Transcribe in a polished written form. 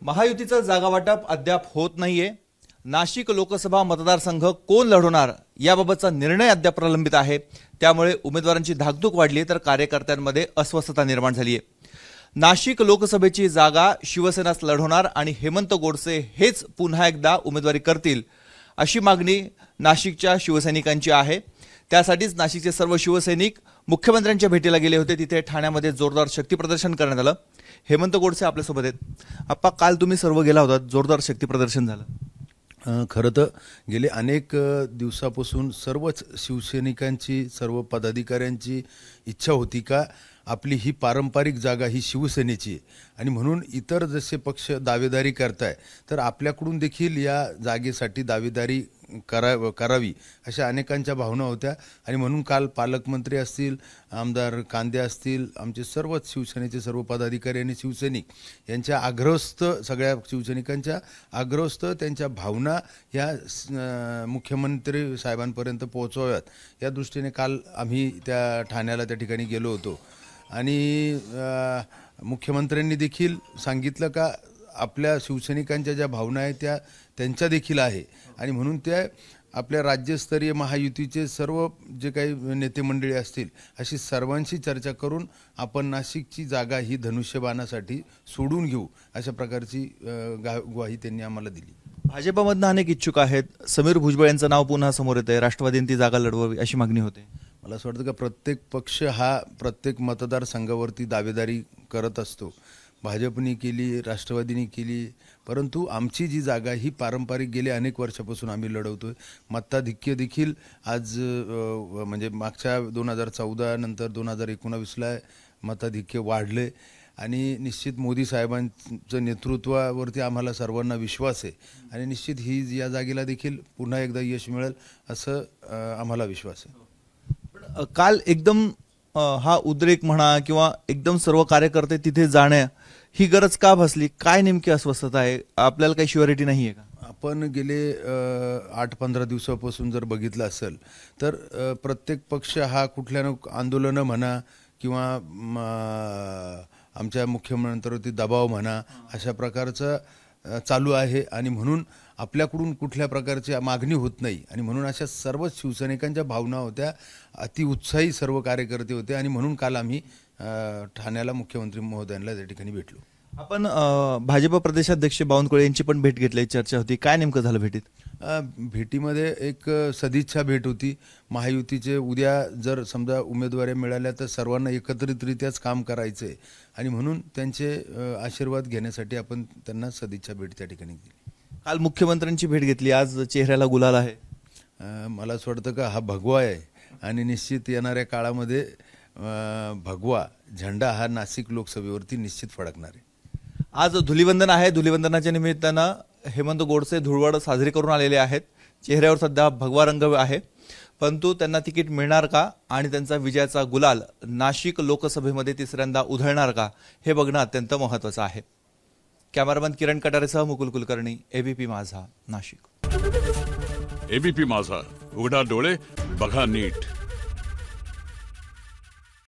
महायुतीचं जागा वाटप अद्याप होत नाहीये। नाशिक लोकसभा मतदारसंघ कोण लढवणार याबाबतचा निर्णय अद्याप प्रलंबित आहे। त्यामुळे उमेदवारांची धाकधूक वाढली तर कार्यकर्त्यांमध्ये अस्वस्थता निर्माण झाली आहे। नाशिक लोकसभेची जागा शिवसेनाच लढवणार आणि हेमंत गोडसे हेच पुन्हा एकदा उमेदवारी करतील अशी मागणी नाशिकच्या शिवसैनिकांची आहे। त्यासाठीच नाशिकचे सर्व शिवसैनिक मुख्यमंत्र्यांच्या भेटीला गेले होते। तिथे ठाण्यामध्ये जोरदार शक्ती प्रदर्शन करण्यात आलं। हेमंत गोडसे आपल्या सोबत आहेत। आप्पा, काल तुम्ही सर्व गेला होता, जोरदार शक्ती प्रदर्शन झालं। खरं तर गेले अनेक दिवसापासून सर्वच शिवसैनिकांची सर्व पदाधिकाऱ्यांची इच्छा होती का आपली ही पारंपरिक जागा ही शिवसेनेची आणि म्हणून इतर जसे पक्ष दावेदारी करताय तर आपल्याकडून देखील या जागेसाठी दावेदारी करावी अशा अनेकांच्या भावना होत्या आणि म्हणून काल पालकमंत्री असतील, आमदार कांदे असतील, आमचे सर्वच शिवसेनेचे सर्व पदाधिकारी आणि शिवसैनिक यांच्या आग्रहस्थ सगळ्या शिवसैनिकांच्या आग्रहस्थ त्यांच्या भावना या मुख्यमंत्री साहेबांपर्यंत पोहोचवाव्यात या दृष्टीने काल आम्ही त्या ठाण्याला त्या ठिकाणी गेलो होतो आणि मुख्यमंत्र्यांनी देखील सांगितलं का आपल्या शिवसैनिकांच्या ज्या भावना आहेत त्या त्यांच्या देखील आहे आणि म्हणून त्या आपल्या राज्यस्तरीय महायुतीचे सर्व जे काही नेते मंडळी असतील अशी सर्वांशी चर्चा करून आपण नाशिकची जागा ही धनुष्यबाणासाठी सोडून घेऊ अशा प्रकारची ग्वाही त्यांनी आम्हाला दिली। भाजपमधनं अनेक इच्छुक आहेत। समीर भुजबळ यांचं नाव पुन्हा समोर येतंय। राष्ट्रवादीने ती जागा लढवावी अशी मागणी होते। मला असं वाटतं का प्रत्येक पक्ष हा प्रत्येक मतदारसंघावरती दावेदारी करत असतो। भाजपने केली, राष्ट्रवादीने केली, परंतु आमची जी जागा ही पारंपरिक गेले अनेक वर्षापासून आम्ही लढवतोय। मताधिक्य देखील आज म्हणजे मागच्या 2014 नंतर 2019ला मताधिक्य वाढले आणि निश्चित मोदी साहेबांच्या नेतृत्वावरती आम्हाला सर्वांना विश्वास आहे आणि निश्चित ही या जागेला देखील पुन्हा एकदा यश मिळेल असं आम्हाला विश्वास आहे। काल एकदम हा उद्रेक म्हणा किंवा एकदम सर्व कार्यकर्ते तिथे जाण्या ही गरज का भासली? काय नेमकी अस्वस्थता आहे? आपल्याला काही श्युरिटी नाही आहे का? आपण गेले 8-15 दिवसापासून जर बघितलं असेल तर प्रत्येक पक्ष हा कुठल्या आंदोलनं म्हणा किंवा आमच्या मुख्यमंत्र्यावरती दबाव म्हणा अशा प्रकारचं चालू आहे आणि म्हणून आपल्याकडून कुठल्या प्रकारची मागणी होत नाही आणि म्हणून अशा सर्व शिवसैनिकांच्या भावना होत्या। अतिउत्साही सर्व कार्यकर्ते होते आणि म्हणून काल आम्ही ठाण्याला मुख्यमंत्री महोदयांना त्या ठिकाणी भेटलो। आपण भाजप प्रदेशाध्यक्ष बावनकुळे यांची पण भेट घेतली, चर्चा होती, काय नेमकं झालं भेटीत? भेटीमध्ये एक सदिच्छा भेट होती। महायुतीचे उद्या जर समजा उमेदवारी मिळाल्या तर सर्वांना एकत्रितरित्याच काम करायचं आहे आणि म्हणून त्यांचे आशीर्वाद घेण्यासाठी आपण त्यांना सदिच्छा भेट त्या ठिकाणी दिली। काल मुख्यमंत्र्यांची भेट घेतली, आज चेहऱ्याला गुलाल आहे। मला असं वाटतं का हा भगवा आहे आणि निश्चित येणाऱ्या काळामध्ये भगवा झेंडा हा नाशिक लोकसभेवरती निश्चित फडकणार आहे। आज धुलीवंदन आहे। धुलीवंदनाच्या निमित्तानं हेमंत गोडसे धुळवड साजरी करून आलेले आहेत। चेहऱ्यावर सध्या भगवा रंग आहे, परंतु त्यांना तिकीट मिळणार का आणि त्यांचा विजयाचा गुलाल नाशिक लोकसभेमध्ये तिसऱ्यांदा उधळणार का हे बघणं अत्यंत महत्त्वाचं आहे। कॅमेरामन किरण कटारेसह मुकुल कुलकर्णी, एबीपी माझा, नाशिक। एबीपी माझा, उघडा डोळे बघा नीट।